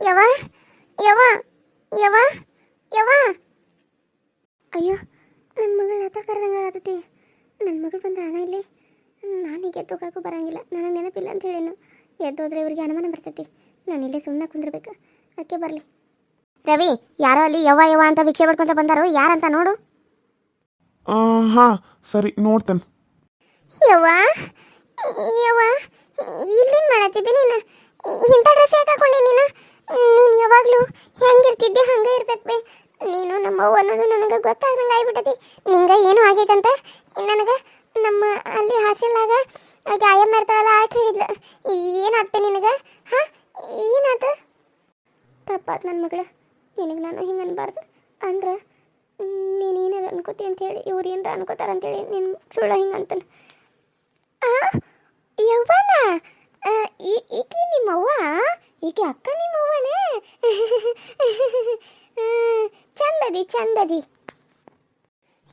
ಯವ ಯವ ಯವ ಯವ ಅಯ್ಯೋ ನನ್ನ ಮಗಳು ಲತಾ ಕರೆದಂಗೆ ಆಗತೈತಿ. ನನ್ನ ಮಗಳು ಬಂದ ಹಣ ಇಲ್ಲಿ ನಾನೀಗ ಎದ್ದೋಗಾಕು ಬರಂಗಿಲ್ಲ. ನನಗೆ ನೆನಪಿಲ್ಲ ಅಂತ ಹೇಳೇನು. ಎದ್ದೋದ್ರೆ ಇವ್ರಿಗೆ ಅನುಮಾನ ಬರ್ತೈತಿ. ನಾನು ಇಲ್ಲೇ ಸುಮ್ಮನೆ ಕುಂದಿರ್ಬೇಕು. ಅದಕ್ಕೆ ಬರಲಿ. ರವಿ, ಯಾರೋ ಅಲ್ಲಿ ಯವ್ವ ಯವ್ವ ಅಂತ ಭಿಕ್ಷೆ ಪಡ್ಕೊಂತ ಬಂದಾರೋ, ಯಾರಂತ ನೋಡು. ಹಾಂ ಸರಿ, ನೋಡ್ತೇನೆ. ಯವ್ವ ಯವ್ವ, ಇಲ್ಲೇನು ಮಾಡತ್ತಿದ್ದೆ ನೀನು? ಇಂಥ ಡ್ರೆಸ್ ಯಾಕೆ ಹಾಕೊಂಡೆ ನೀನು? ನೀನು ಯಾವಾಗಲೂ ಹೆಂಗಿರ್ತಿದ್ದೆ ಹಂಗೆ ಇರ್ಬೇಕು ಬೇ. ನೀನು ನಮ್ಮವ್ವ ಅನ್ನೋದು ನನಗೆ ಗೊತ್ತಾಗ್ದಂಗೆ ಆಗ್ಬಿಟ್ಟತಿ. ನಿಂಗೆ ಏನೂ ಆಗೈತಂತ ನನಗೆ ನಮ್ಮ ಅಲ್ಲಿ ಹಾಸ್ಟೆಲ್ನಾಗ ಆಕೆ ಆಯಮ್ಮ ಇರ್ತಾಳಲ್ಲ ಆಕೆ ಹೇಳಿದ್ಲು. ಏನಾಗ್ತೆ ನಿನಗೆ? ಹಾಂ, ಏನಾತ? ತಪ್ಪಾತು ನನ್ನ ಮಗಳ. ನಿನಗೆ ನಾನು ಹಿಂಗೆ ಅನ್ಬಾರ್ದು. ಅಂದ್ರೆ ನೀನೇನಾರು ಅನ್ಕೋತಿ ಅಂತೇಳಿ ಇವ್ರು ಏನಾರ ಅನ್ಕೋತಾರ ಅಂತೇಳಿ ನೀನು ಸುಳ್ಳ ಹಿಂಗೆ ಅಂತಾನೆ. ಯವ್ವನ, ಈಕಿ ನಿಮ್ಮವ್ವ? ಈಕೆ ಅಕ್ಕ ನಿಮ್ಮವ್ವನೇ? ಚಂದದಿ ಚಂದದಿ.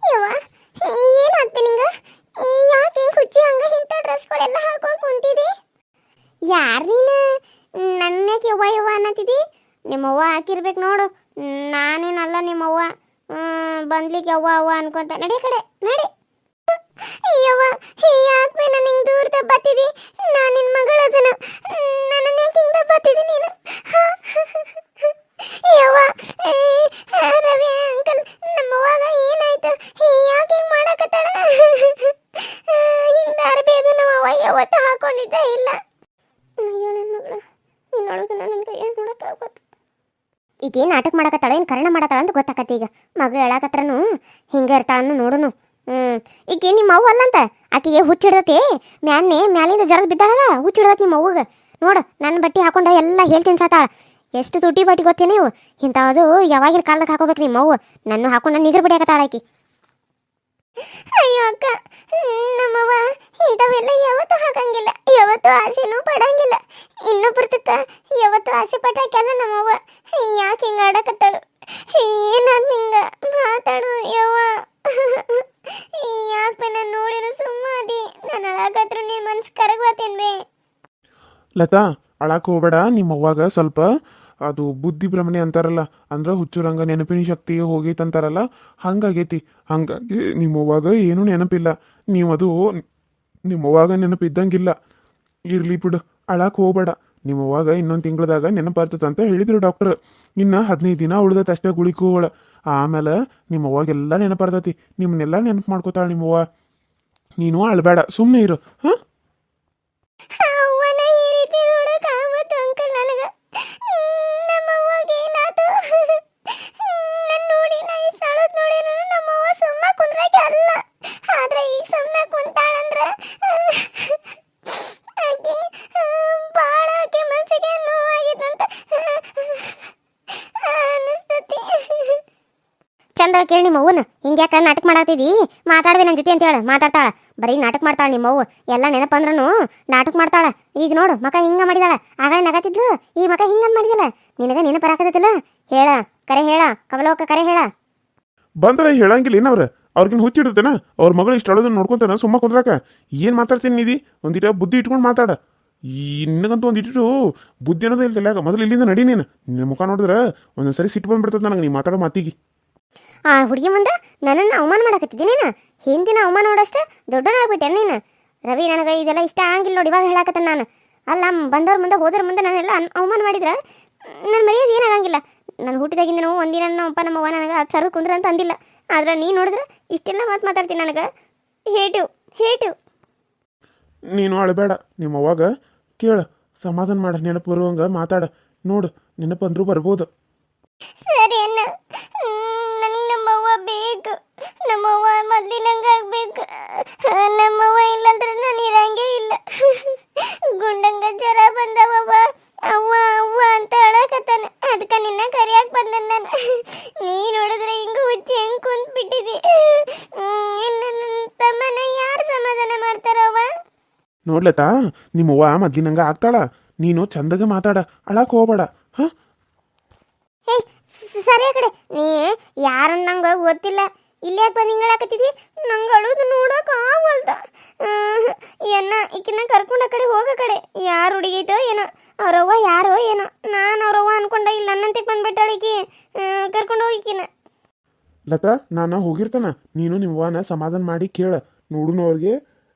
ಯವ್ವ, ಏನಾಗ್ತೆ ನಿಂಗೆ? ಯಾಕೆ ಹಿಂಗೆ ಹುಚ್ಚಿ ಹಂಗೆ ಇಂಥ ಡ್ರೆಸ್ಗಳೆಲ್ಲ ಹಾಕೊಂಡು ಕುಂತಿದಿ? ಯಾರು ನೀನು? ನನ್ಯಾಕೆ ಯವ್ವ ಯವ್ವ ಅನ್ನತ್ತಿದಿ? ನಿಮ್ಮವ್ವ ಹಾಕಿರ್ಬೇಕು ನೋಡು. ನಾನೇನಲ್ಲ ನಿಮ್ಮವ್ವ. ಬಂದ್ಲಿಕ್ಕೆ ಯವ್ವ ಅವ್ವ ಅನ್ಕೊಂತ. ನಡಿ ಕಡೆ ನಡಿ. ಯವ್ವ, ಯಾಕೆ ನಾನು ಹಿಂಗೆ ದೂರ ದಬ್ಬತ್ತಿದಿ? ನಾನು ನಿನ್ನ ಮಗಳದನ. ನನ್ನ ಯಾಕೆ ಹಿಂಗೆ ದಬ್ಬತ್ತಿದಿ ನೀನು? ಯವ್ವ, ರವಿ ಅಂಕಲ್, ನಮ್ಮವ್ವಾಗ ಏನಾಯ್ತು? ಯಾಕೆ ಹಿಂಗೆ ಮಾಡಕತ್ತಾಳ? ಹಿಂದೆ ಅರ್ಬೇದು ನಮ್ಮವ್ವ ಯಾವತ್ತು ಹಾಕೊಂಡಿದ್ದೇ ಇಲ್ಲ. ಅಯ್ಯೋ ನನ್ನ ಮಗಳು, ನೀನು ನೋಡೋದು ನನ್ನ ಕೈಯಾಗ ನೋಡೋಕ್ಕಾಗತ್ತು. ಈಗ ಏನು ನಾಟಕ ಮಾಡಕತ್ತಾಳ, ಏನು ಕರ್ಣ ಮಾಡತ್ತಾಳ ಅಂತ ಗೊತ್ತಾಕತ್ತೆ. ಈಗ ಮಗಳು ಹೇಳಕತ್ರನು ಹಿಂಗೆ ಇರ್ತಾಳನ್ನು ನೋಡುನು. ಈಗ ನಿಮ್ಮ ಅವ್ವ ಅಲ್ಲಂತ ಆಕೆಗೆ ಹುಚ್ಚಿಡ್ದತಿ. ಮ್ಯಾಲಿಂದ ಜರದ್ ಬಿದ್ದಾಳಲ್ಲ, ಹುಚ್ಚಿಡ್ದತಿ ನಿಮ್ಮ ಅವ್ವಗೆ. ನೋಡು, ನನ್ನ ಬಟ್ಟೆ ಹಾಕೊಂಡ ಎಲ್ಲ ಹೇಳ್ತೀನಿ ಸಾತಾಳ. ಎಷ್ಟು ತುಟಿ ಬಟ್ಟೆ ಗೊತ್ತೇ ನೀವು? ಇಂಥದ್ದು ಯಾವಾಗಿನ ಕಾಲದಾಗ ಹಾಕೋಬೇಕು ನಿಮ್ಮ ಅವ್ವ. ನನ್ನ ಹಾಕೊಂಡು ನಿಗರ್ ಬಿಡಿಯಾಕತ್ತಾಳ ಆಕಿ. ಅಯ್ಯೋ ಅಕ್ಕ, ನಮ್ಮವ್ವ ಇಂಥವೆಲ್ಲ ಯಾವತ್ತೂ ಹಾಕಂಗಿಲ್ಲ, ಯಾವತ್ತೂ ಆಸೆನೂ ಪಡಂಗಿಲ್ಲ. ಇನ್ನೊಬ್ರದಕ್ಕ ಯಾವತ್ತೂ ಆಸೆ ಪಟ್ಟಾಕೆಲ್ಲ ನಮ್ಮವ್ವ. ಯಾಕೆ ಹಿಂಗೆ ಆಡಕತ್ತಾಳು? ಏನಾದ್ ಹಿಂಗ ಮಾತಾಡು ಯವ್ವ. ಯಾಕೆ ನಾನು ನೋಡಿರೋ ಸುಮ್ಮಾದಿ? ನಾನು ಅಳಾಕತ್ರು ನೀನು ಮನ್ಸು ಕರಗ್ವಾತೇನ್ವೇ? ಲತಾ, ಅಳಕ್ಕೆ ಹೋಗ್ಬೇಡ. ನಿಮ್ಮವ್ವಾಗ ಸ್ವಲ್ಪ ಅದು ಬುದ್ಧಿ ಭ್ರಮಣೆ ಅಂತಾರಲ್ಲ, ಅಂದ್ರೆ ಹುಚ್ಚುರಂಗ ನೆನಪಿನ ಶಕ್ತಿ ಹೋಗೈತಂತಾರಲ್ಲ, ಹಂಗಾಗೈತಿ. ಹಂಗಾಗಿ ನಿಮ್ಮವ್ವಾಗ ಏನೂ ನೆನಪಿಲ್ಲ. ನೀವು ಅದು ನಿಮ್ಮವ್ವಾಗ ನೆನಪಿದ್ದಂಗಿಲ್ಲ. ಇರ್ಲಿ ಬಿಡು, ಅಳಕ್ಕೆ ಹೋಗ್ಬೇಡ. ನಿಮ್ಮವ್ವಾಗ ಇನ್ನೊಂದು ತಿಂಗಳದಾಗ ನೆನಪಾರ್ತದಂತ ಹೇಳಿದ್ರು ಡಾಕ್ಟರ್. ಇನ್ನು 15 ದಿನ ಉಳ್ದೈತೆ ಅಷ್ಟೇ ಗುಳಿಕೋಳ. ಆಮೇಲೆ ನಿಮ್ಮವ್ವಾಗೆಲ್ಲ ನೆನಪಾರ್ತತಿ. ನಿಮ್ಮನ್ನೆಲ್ಲ ನೆನಪು ಮಾಡ್ಕೋತಾಳೆ ನಿಮ್ಮವ್ವ. ನೀನು ಅಳಬೇಡ, ಸುಮ್ಮನೆ ಇರು. ಹಾಂ, ಚಂದ ಕೇಳಿ ನಿಮ್ಮ ಅವ್ವನ ಹಿಂಗ್ಯಾಕ ನಾಟಕ ಮಾಡಾತಿದಿ? ಮಾತಾಡ್ಬೇ ನನ್ನ ಜೊತೆ ಅಂತ ಹೇಳ. ಮಾತಾಡ್ತಾಳ, ಬರೀ ನಾಟಕ ಮಾಡ್ತಾಳ ನಿಮ್ಮ ಅವ್ವ. ಎಲ್ಲ ನೆನಪಂದ್ರೂ ನಾಟಕ ಮಾಡ್ತಾಳ. ಈಗ ನೋಡು, ಮಕ ಹಿಂಗ ಮಾಡಿದಾಳ. ಆಗಳ ನಗತಿದ್ಲು, ಈ ಮಕ ಹಿಂಗ ಮಾಡಿದಲ್ಲ. ನಿನಗ ನೆನಪರಾಕತ್ತಿಲ್ಲ? ಹೇಳ, ಕರೆ ಹೇಳ ಕಮಲವಕ್ಕ, ಕರೆ ಹೇಳ. ಬಂದ್ರೆ ಹೇಳಂಗಿಲ್ಲ ಏನವ್ರ? ಅವ್ರಿಗಿನ್ ಹುಚ್ಚಿಡ್ತೇನ? ಅವ್ರ ಮಗಳು ಇಷ್ಟು ಅಳೋದನ್ನ ನೋಡ್ಕೊಂತಾನ ಸುಮ್ಮ ಕುಂದ್ರಾಕ? ಏನು ಮಾತಾಡ್ತೀನಿ ನೀದಿ? ಒಂದಿಟ ಬುದ್ಧಿ ಇಟ್ಕೊಂಡು ಮಾತಾಡ. ನಿನಗಂತೂ ಒಂದಿಟ್ಟು ಬುದ್ಧಿ ಅನ್ನೋದು ಇಲ್ದಿಲ್ಲ. ಮೊದಲು ಇಲ್ಲಿಂದ ನಡಿ. ನೀನು ನಿನ್ನ ಮುಖ ನೋಡಿದ್ರೆ ಒಂದೊಂದ್ಸರಿ ಸಿಟ್ಟು ಬಂದ್ಬಿಡ್ತದೆ ನನಗೆ ನೀ ಮಾತಾಡೋ ಮಾತಿಗೆ. ಆ ಹುಡುಗಿ ಮುಂದೆ ನನ್ನನ್ನು ಅವಮಾನ ಮಾಡಕತ್ತಿದ್ದಿ ನೀನು? ಹಿಂದಿನ ಅವಮಾನ ನೋಡಷ್ಟ ದೊಡ್ಡನಾಗ್ಬಿಟ್ಟೆ ನೀನು. ರವಿ, ನನಗೆ ಇದೆಲ್ಲ ಇಷ್ಟ ಆಗಂಗಿಲ್ಲ ನೋಡಿ. ಇವಾಗ ಹೇಳಕತ್ತ ನಾನು. ಅಲ್ಲ, ಬಂದವ್ರ ಮುಂದೆ ಹೋದ್ರ ಮುಂದೆ ನಾನೆಲ್ಲ ಅವಮಾನ ಮಾಡಿದ್ರೆ ನನ್ನ ಮರ್ಯಾದೆ ಏನಾಗಂಗಿಲ್ಲ. ನಾನು ಹುಟ್ಟಿದಾಗಿಂದ ನಾವು ಒಂದಿನ ನಮ್ಮಪ್ಪ ನಮ್ಮವ್ವ ನನಗೆ ಅದು ಸರ್ ಕುಂದ್ರ ಅಂತ ಅಂದಿಲ್ಲ. ಆದ್ರೆ ನೀನು ನೋಡಿದ್ರೆ ಇಷ್ಟೆಲ್ಲ ಮಾತಾಡ್ತೀನಿ. ನನಗೆ ಹೇಟು. ನೀನು ಅಳಬೇಡ. ನಿಮ್ಮವ್ವಾಗ ಕೇಳ, ಸಮಾಧಾನ ಮಾಡ, ನೆನಪು ಬರುವಂಗ ಮಾತಾಡ. ನೋಡು, ನೆನಪಂದ್ರೂ ಬರ್ಬೋದು. ಸರಿ ಅಣ್ಣ, ನನಗೆ ನಮ್ಮವ್ವ ಬೇಕು. ನಮ್ಮವ್ವ ಮೊದಲಿನಂಗೆ ಆಗ್ಬೇಕು. ನಮ್ಮವ್ವ ಇಲ್ಲಂದ್ರೆ ನಾನು ಇರಂಗೇ ಇಲ್ಲ. ಗುಂಡಂಗ ಜ್ವರ ಬಂದವವ್ವ, ಅವ್ವ ಅವ್ವ ಅಂತ ಹೇಳಕತ್ತಾನ. ಅದಕ್ಕೆ ನಿನ್ನ ಕರಿಯಾಕೆ ಬಂದ ನಾನು. ನೀ ನೋಡಿದ್ರೆ ಹಿಂಗೆ ಹುಚ್ಚಿ ಹೆಂಗೆ ಕುಂತ್ ಬಿಟ್ಟಿದಿ. ನನ್ನ ತಮ್ಮನ ಯಾರು ಸಮಾಧಾನ ಮಾಡ್ತಾರವ್ವ? ನೋಡ್ಲತಾ, ನಿಮ್ಮವ್ವ ಮೊದ್ಲಿನಂಗ ಆಗ್ತಾಳ. ನೀನು ಚಂದಾಗ ಮಾತಾಡ, ಅಳಕ್ಕೆ ಹೋಗ್ಬೇಡ. ಹಾಂ, ಏಯ್ ಸರಿ ಕಡೆ, ನೀ ಯಾರನ್ನ ನಂಗೆ ಗೊತ್ತಿಲ್ಲ. ಇಲ್ಲಿ ಯಾಕೆ ಬಂದು ಹಿಂಗೆ ಹೇಳಕತ್ತಿದ್ದಿ? ನಂಗೆ ಅಳುದು ನೋಡೋಕೆ ಆಗವಲ್ದ. ಈಕಿನ್ನ ಕರ್ಕೊಂಡು ಆ ಕಡೆ ಹೋಗೋ ಕಡೆ. ಯಾರು ಹುಡುಗೈತೋ ಏನೋ, ಅವ್ರವ್ವ ಯಾರೋ ಏನೋ. ನಾನು ಅವ್ರವ್ವ ಅನ್ಕೊಂಡ ಇಲ್ಲ ನನ್ನಂತೆ ಬಂದ್ಬಿಟ್ಟಾಳಿಕಿ ಕರ್ಕೊಂಡು ಹೋಗಿಕಿನ ಲತಾ ನಾನು ಹೋಗಿರ್ತಾನ ನೀನು ನಿಮ್ಮವ್ವನ ಸಮಾಧಾನ ಮಾಡಿ ಕೇಳ ನೋಡುನು ಅವ್ರಿಗೆ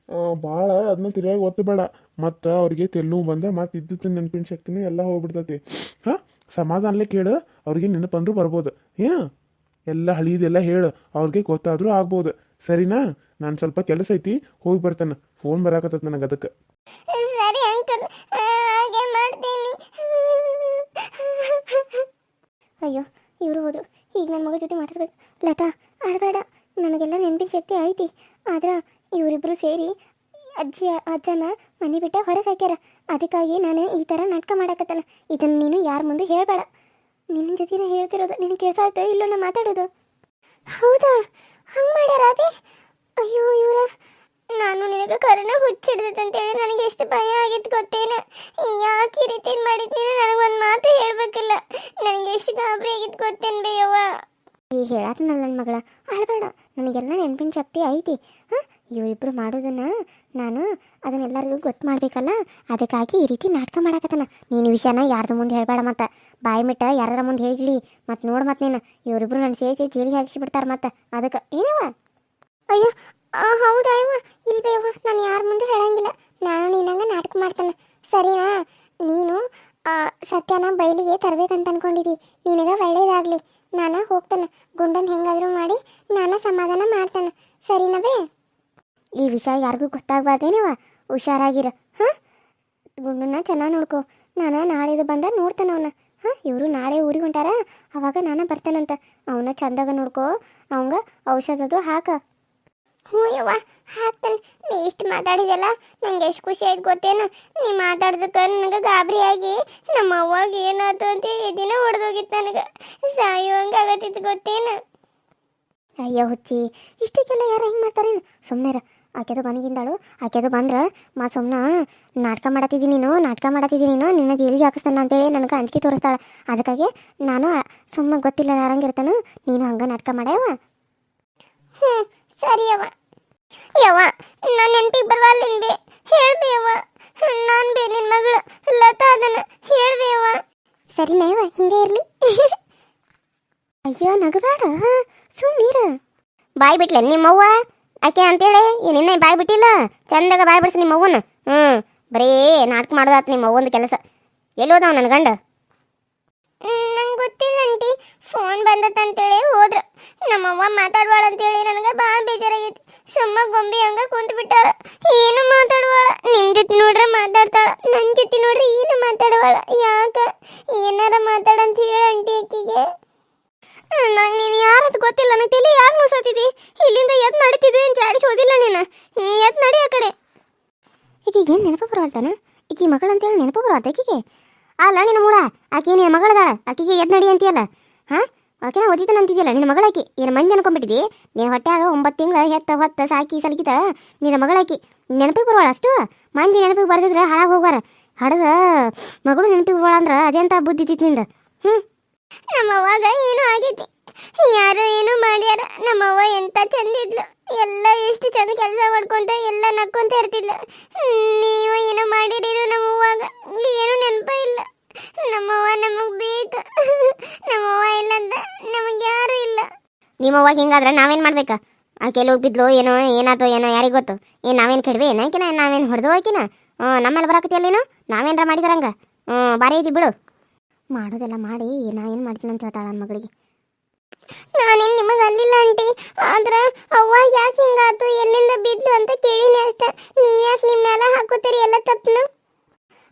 ಭಾಳ ಅದನ್ನ ತಿರ್ಯಾಗಿ ಒತ್ತು ಬೇಡ ಮತ್ತು ಅವ್ರಿಗೆ ತೆಲ್ಲು ಬಂದ ಮತ್ತು ಇದ್ದಿದ್ದು ನೆನಪಿನ ಶಕ್ತಿನೂ ಎಲ್ಲ ಹೋಗ್ಬಿಡ್ತೈತಿ ಹಾಂ ಸಮಾಧಾನಲೇ ಕೇಳು ಅವ್ರಿಗೆ ನೆನಪಂದ್ರೂ ಬರ್ಬೋದು ಏನು ಎಲ್ಲ ಹಳೀದೆಲ್ಲ ಹೇಳು ಅವ್ರಿಗೆ ಗೊತ್ತಾದರೂ ಆಗ್ಬೋದು ಸರಿನಾ ನಾನು ಸ್ವಲ್ಪ ಕೆಲಸ ಐತಿ ಹೋಗಿ ಬರ್ತಾನೆ ಫೋನ್ ಬರಾಕತ್ತೈತೆ ನನಗೆ ಅದಕ್ಕೆ ಸರಿ ಅಂಕಲ್ ಹಾಗೆ ಮಾಡ್ತೀನಿ ಅಯ್ಯೋ ಇವರು ಹೋದ್ರು ಈಗ ನನ್ನ ಮಗಳ ಜೊತೆ ಮಾತಾಡ್ಬೇಕು ಲತಾ ಆಡಬೇಡ ನನಗೆಲ್ಲ ನೆನಪಿನ ಶಕ್ತಿ ಐತಿ ಆದ್ರೆ ಇವರಿಬ್ಬರು ಸೇರಿ ಅಜ್ಜನ ಮನೆ ಬಿಟ್ಟ ಹೊರಗೆ ಹಾಕ್ಯಾರ ಅದಕ್ಕಾಗಿ ನಾನು ಈ ಥರ ನಾಟಕ ಮಾಡಕತ್ತಾನ ಇದನ್ನು ನೀನು ಯಾರ ಮುಂದೆ ಹೇಳಬೇಡ ನಿನ್ನ ಜೊತೆ ಹೇಳ್ತಿರೋದು ನಿನಗೆ ಕೇಳ್ತಾ ಇರ್ತೋ ಇಲ್ಲೋ ನಾ ಮಾತಾಡೋದು ಹೌದಾ ಹಂಗೆ ಮಾಡ್ಯಾರ ಅದೇ ಅಯ್ಯೋ ಇವರ ನಾನು ನಿನಗೆ ಕರೋನಾ ಹುಚ್ಚಿಡ್ದೈತಂತೇಳಿ ನನಗೆ ಎಷ್ಟು ಭಯ ಆಗಿತ್ತು ಗೊತ್ತೇನ ಯಾಕೆ ಈ ರೀತಿ ಮಾಡಿದ್ನೇನೋ ನನಗೊಂದು ಮಾತು ಹೇಳ್ಬೇಕಲ್ಲ ನನಗೆ ಎಷ್ಟು ಗಾಬರಿ ಆಗಿತ್ತು ಗೊತ್ತೇನು ಬೇಯವ್ವ ಈಗ ಹೇಳತ್ತನಲ್ಲ ನನ್ನ ಮಗಳ ಆಡಬೇಡ ನನಗೆಲ್ಲ ನೆನಪಿನ ಶಕ್ತಿ ಐತಿ ಹಾಂ ಇವರಿಬ್ಬರು ಮಾಡೋದನ್ನು ನಾನು ಅದನ್ನೆಲ್ಲರಿಗೂ ಗೊತ್ತು ಮಾಡಬೇಕಲ್ಲ ಅದಕ್ಕಾಗಿ ಈ ರೀತಿ ನಾಟಕ ಮಾಡಕತ್ತಾನ ನೀನು ವಿಷಯನ ಯಾರ್ದು ಮುಂದೆ ಹೇಳಬೇಡ ಮತ್ತು ಬಾಯಿ ಮಿಟ್ಟ ಯಾರ ಮುಂದೆ ಹೇಳಿಲಿ ಮತ್ತು ನೋಡು ಮತ್ತೆ ನೀನು ಇವರಿಬ್ಬರು ನನ್ನ ಸೇರಿಸಿ ಜೀರಿಗೆ ಹಾಕಿಸ್ಬಿಡ್ತಾರೆ ಮತ್ತು ಅದಕ್ಕೆ ಏನವ ಅಯ್ಯೋ ಹೌದಾ ಇವ ಇಲ್ಬೇವ ನಾನು ಯಾರ ಮುಂದೆ ಹೇಳಂಗಿಲ್ಲ ನಾನು ನೀನಂಗೆ ನಾಟಕ ಮಾಡ್ತಾನೆ ಸರಿನಾ ನೀನು ಸತ್ಯನ ಬಯಲಿಗೆ ತರಬೇಕಂತ ಅನ್ಕೊಂಡಿದ್ದಿ ನಿನಗೆ ಒಳ್ಳೇದಾಗಲಿ ನಾನು ಹೋಗ್ತಾನೆ ಗುಂಡನ್ ಹೆಂಗಾದರೂ ಮಾಡಿ ನಾನು ಸಮಾಧಾನ ಮಾಡ್ತಾನೆ ಸರಿನವೇ ಈ ವಿಷಯ ಯಾರಿಗೂ ಗೊತ್ತಾಗಬಾರ್ದೇನವ ಹುಷಾರಾಗಿರ ಹಾಂ ಗುಂಡನ್ನ ಚೆನ್ನಾಗಿ ನೋಡ್ಕೊ ನಾನು ನಾಳೆದು ಬಂದ ನೋಡ್ತಾನೆ ಅವನ ಹಾಂ ಇವರು ನಾಳೆ ಊರಿಗೆ ಹೊಂಟಾರ ಅವಾಗ ನಾನು ಬರ್ತಾನಂತ ಅವನ ಚಂದಾಗ ನೋಡ್ಕೊ ಅವಂಗ ಔಷಧದು ಹಾಕ ಹ್ಞೂ ಯವ್ವ ಹಾಕ್ತಾನೆ ನೀ ಇಷ್ಟು ಮಾತಾಡಿದೆಲ್ಲ ನಂಗೆ ಎಷ್ಟು ಖುಷಿ ಆಯ್ತು ಗೊತ್ತೇನು ನೀ ಮಾತಾಡ್ದಕ್ಕೆ ನನಗೆ ಗಾಬರಿಯಾಗಿ ನಮ್ಮ ಅವ್ವಾಗ ಏನಾಯ್ತು ಅಂತ ದಿನ ಹೊಡೆದೋಗಿತ್ತು ನನಗೆ ಸಾಯುವಂಗೆ ಆಗತ್ತಿತ್ತು ಗೊತ್ತೇನು ಅಯ್ಯೋ ಹುಚ್ಚಿ ಇಷ್ಟಕ್ಕೆಲ್ಲ ಯಾರು ಹಿಂಗೆ ಮಾಡ್ತಾರೇನು ಸುಮ್ಮನೆ ಆಕೆದು ಬಂದಿದ್ದಾಳು ಆಕೆದು ಬಂದ್ರೆ ಸುಮ್ಮನೆ ನಾಟಕ ಮಾಡತ್ತಿದ್ದೀನಿ ನೀನು ನಿನ್ನ ಜೈಲಿಗೆ ಹಾಕಿಸ್ತಾನ ಅಂತೇಳಿ ನನಗೆ ಅಂಜಿಕೆ ತೋರಿಸ್ತಾಳೆ ಅದಕ್ಕಾಗಿ ನಾನು ಸುಮ್ಮನೆ ಗೊತ್ತಿಲ್ಲ ಯಾರಂಗಿರ್ತಾನು ನೀನು ಹಂಗೆ ನಾಟಕ ಮಾಡ್ಯವ ಹ್ಞೂ ಸರಿ ಯವ್ವ ಯವ್ವ ನಾನು ನೆನಪಿಗೆ ಬರವಲ್ಲ ನಿನ್ಬೆ ಹೇಳ್ಬೆ ಯವ್ವ ನಾನು ಬೇ ನಿನ್ನ ಮಗಳು ಲತಾ ಅದನ್ನ ಹೇಳ್ಬೆ ಯವ್ವ ಸರಿನಾ ಯವ್ವ ಹಿಂಗೆ ಇರಲಿ ಅಯ್ಯೋ ನಗಬೇಡ ಸುಮ್ಮೀರ ಬಾಯ್ ಬಿಟ್ಲೆ ನಿಮ್ಮವ್ವ ಆಕೆ ಅಂತೇಳಿ ನಿನ್ನೆ ಬಾಯ್ ಬಿಟ್ಟಿಲ್ಲ ಚಂದಾಗ ಬಾಯ್ ಬಿಡ್ಸಿ ನಿಮ್ಮ ಅವ್ವನ ಬರೀ ನಾಟಕ ಮಾಡೋದಾತ ನಿಮ್ಮ ಅವ್ವಂದು ಕೆಲಸ ಎಲ್ಲೋದವ ನನ್ನ ಗಂಡ ನಂಗೆ ಗೊತ್ತಿಲ್ಲ ಆಂಟಿ ಫೋನ್ ಬಂದತ್ತಂತೇಳಿ ಹೋದ್ರು ನಮ್ಮವ್ವ ಮಾತಾಡುವಾಳ ಅಂತೇಳಿ ನನಗೆ ಭಾಳ ಬೇಜಾರಾಗೈತಿ ಸುಮ್ಮ ಗೊಂಬೆ ಹಂಗ ಕುಂತು ಬಿಟ್ಟಾಳ ಏನು ಮಾತಾಡುವಾಳ ನಿಮ್ಮ ಜೊತೆ ನೋಡ್ರೆ ಮಾತಾಡ್ತಾಳ ನನ್ನ ಜೊತೆ ನೋಡ್ರಿ ಏನು ಮಾತಾಡುವಾಳ ಯಾಕ ಏನಾರ ಮಾತಾಡಂತ ಹೇಳ ಆಂಟಿ ಆಕಿಗೆ ನಂಗೆ ನೀನು ಯಾರದು ಗೊತ್ತಿಲ್ಲ ನನಗೆ ತಲೆ ಯಾಕೆ ನುಸತ್ತಿದ್ದಿ ಇಲ್ಲಿಂದ ಎದ್ದು ನಡೀತಿದ್ವಿ ಏನು ಜಾಡಿಸಿ ಓದಿಲ್ಲ ನೀನು ಎದ್ದು ನಡಿ ಆ ಕಡೆ ಈಗೀಗೆ ಏನು ನೆನಪು ಬರವಲ್ತಾನ ಈಕಿ ಮಗಳು ಅಂತೇಳಿ ನೆನಪು ಬರವಲ್ತ ಈಕಿಗೆ ಅಲ್ಲ ನಿನ್ನ ಮೂಡ ಆಕೆ ನಿನ್ನ ಮಗಳದಾಳ ಆಕಿಗೆ ಎದ್ದು ನಡಿ ಅಂತೀಯಲ್ಲ ಹಾಂ ಆಕೆ ಓದಿತಾನ ಅಂತಿದ್ಯಲ್ಲ ನಿನ್ನ ಮಗಳಾಕಿ ಏನು ಮಂದಿ ಅನ್ಕೊಂಡ್ಬಿಟ್ಟಿದ್ದಿ ನೀನು ಹೊಟ್ಟೆಯಾಗ 9 ತಿಂಗಳು ಹೊತ್ತ ಸಾಕಿ ಸಲಕಿತ ನಿನ್ನ ಮಗಳಾಕಿ ನೆನಪಿಗೆ ಬರೋಳ ಅಷ್ಟು ಮಂದಿ ನೆನಪಿಗೆ ಬರ್ದಿದ್ರೆ ಹಾಳಾಗಿ ಹೋಗಾರ ಹಡದ ಮಗಳು ನೆನಪಿಗೆ ಬರೋಳ ಅಂದ್ರೆ ಅದೆಂತ ಬುದ್ಧಿ ತಿತ್ತು ನಿಂದ ನಮ್ಮವ್ವಾಗ ಏನೂ ಆಗೈತಿ ಯಾರು ಏನೂ ಮಾಡ್ಯಾರ ನಮ್ಮವ್ವ ಎಂತ ಚಂದಿದ್ಲು ಎಲ್ಲ ಎಷ್ಟು ಚಂದ ಕೆಲಸ ಮಾಡ್ಕೊಂತ ಎಲ್ಲ ನಕ್ಕೊಂತ ಇರ್ತಿದ್ಲು ನೀವು ಏನೋ ಮಾಡಿರಿರು ನಮ್ಮವ್ವಾಗ ಏನು ನೆನಪ ಇಲ್ಲ ನಮ್ಮವ್ವ ನಮಗೆ ಬೇಕು ನಮ್ಮವ್ವ ಇಲ್ಲ ಅಂತ ನಮಗೆ ಯಾರು ಇಲ್ಲ ನಿಮ್ಮವ್ವ ಹಿಂಗಾದ್ರೆ ನಾವೇನು ಮಾಡ್ಬೇಕಾ ಆಕೆ ಹೋಗಿ ಬಿದ್ಲು ಏನೋ ಏನಾಯ್ತು ಏನೋ ಯಾರಿಗೆ ಗೊತ್ತು ಏನು ನಾವೇನು ಕೆಡವೆ ಏನಾಕಿನ ನಾವೇನು ಹೊಡೆದು ಹಾಕಿನ ನಮ್ಮೆಲ್ಲ ಬರಾಕತಿಯಲ್ಲೇನು ನಾವೇನಾರ ಮಾಡಿದಾರಂಗ ಬಾರಿ ಐತಿ ಬಿಡು ಮಾಡೋದೆಲ್ಲ ಮಾಡಿ ನಾ ಏನು ಮಾಡ್ತೀನಿ ಅಂತ ಹೇಳ್ತಾಳ ನನ್ನ ಮಗಳಿಗೆ ನಾನೇನು ನಿಮಗೆ ಅಲ್ಲಿಲ್ಲ ಆಂಟಿ ಆದ್ರೆ ಅವ್ವ ಯಾಕೆ ಹಿಂಗಾತು ಎಲ್ಲಿಂದ ಬಿದ್ದು ಅಂತ ಕೇಳಿನಿ ಅಷ್ಟೇ ನೀವು ಯಾಕೆ ನಿಮ್ಮ ಮೇಲೆ ಹಾಕೋತೀರಿ ಎಲ್ಲ ತಪ್ಪನು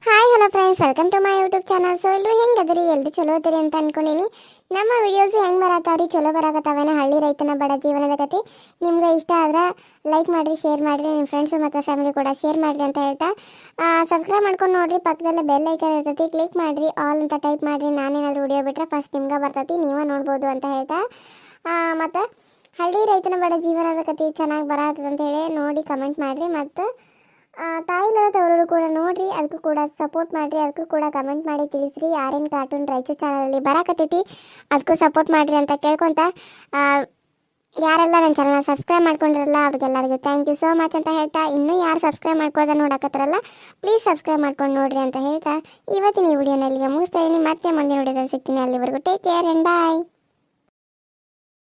hi hello friends welcome to my YouTube channel so ಎಲ್ಲರೂ ಹೆಂಗೆ ಅದರಿ ಎಲ್ಲರೂ ಚಲೋ ಅದಿರಿ ಅಂತ ಅನ್ಕೊಂಡೀನಿ ನಮ್ಮ ವಿಡಿಯೋಸ್ ಹೆಂಗೆ ಬರತ್ತಾವ್ರಿ ಚಲೋ ಬರಾಕತ್ತಾವೇನ ಹಳ್ಳಿ ರೈತನ ಬಡ ಜೀವನದ ಕತೆ ನಿಮ್ಗೆ ಇಷ್ಟ ಆದ್ರೆ ಲೈಕ್ ಮಾಡಿರಿ ಶೇರ್ ಮಾಡಿರಿ ನಿಮ್ಮ ಫ್ರೆಂಡ್ಸು ಮತ್ತು ಫ್ಯಾಮಿಲಿ ಕೂಡ ಶೇರ್ ಮಾಡಿರಿ ಅಂತ ಹೇಳ್ತಾ ಸಬ್ಸ್ಕ್ರೈಬ್ ಮಾಡ್ಕೊಂಡು ನೋಡಿರಿ ಪಕ್ಕದಲ್ಲೇ ಬೆಲ್ ಐಕನ್ ಇರ್ತೈತಿ ಕ್ಲಿಕ್ ಮಾಡಿರಿ ಆಲ್ ಅಂತ ಟೈಪ್ ಮಾಡಿರಿ ನಾನೇನಾದರೂ ವಿಡಿಯೋ ಬಿಟ್ಟರೆ ಫಸ್ಟ್ ನಿಮ್ಗೆ ಬರ್ತೈತಿ ನೀವೇ ನೋಡ್ಬೋದು ಅಂತ ಹೇಳ್ತಾ ಮತ್ತು ಹಳ್ಳಿ ರೈತನ ಬಡ ಜೀವನದ ಕತೆ ಚೆನ್ನಾಗಿ ಬರತ್ತದ ಅಂತ ಹೇಳಿ ನೋಡಿ ಕಮೆಂಟ್ ಮಾಡಿರಿ ಮತ್ತು ತಾಯಿಲ್ಲದವರು ಕೂಡ ನೋಡ್ರಿ ಅದಕ್ಕೂ ಕೂಡ ಸಪೋರ್ಟ್ ಮಾಡಿರಿ ಅದಕ್ಕೂ ಕೂಡ ಕಮೆಂಟ್ ಮಾಡಿ ತಿಳಿಸ್ರಿ ಯಾರೇನು ಕಾರ್ಟೂನ್ ರಾಯಚೂರು ಚಾನಲಲ್ಲಿ ಬರಾಕತ್ತೈತಿ ಅದಕ್ಕೂ ಸಪೋರ್ಟ್ ಮಾಡಿರಿ ಅಂತ ಕೇಳ್ಕೊತ ಯಾರೆಲ್ಲ ನನ್ನ ಚಾನಲ್ ಸಬ್ಸ್ಕ್ರೈಬ್ ಮಾಡ್ಕೊಂಡಿರಲ್ಲ ಅವ್ರಿಗೆಲ್ಲರಿಗೂ ಥ್ಯಾಂಕ್ ಯು ಸೋ ಮಚ್ ಅಂತ ಹೇಳ್ತಾ, ಇನ್ನೂ ಯಾರು ಸಬ್ಸ್ಕ್ರೈಬ್ ಮಾಡ್ಕೋದ ನೋಡಕತ್ತಾರಲ್ಲ ಪ್ಲೀಸ್ ಸಬ್ಸ್ಕ್ರೈಬ್ ಮಾಡ್ಕೊಂಡು ನೋಡ್ರಿ ಅಂತ ಹೇಳ್ತಾ ಇವತ್ತಿನ ಈ ವಿಡಿಯೋನ ಇಲ್ಲಿಗೆ ಮುಗಿಸ್ತಾ ಇದ್ದೀನಿ. ಮತ್ತೆ ಮುಂದಿನ ವಿಡಿಯೋದಲ್ಲಿ ಸಿಗ್ತೀನಿ. ಅಲ್ಲಿವರೆಗೂ ಟೇಕ್ ಕೇರ್ ಆ್ಯಂಡ್ ಬಾಯ್.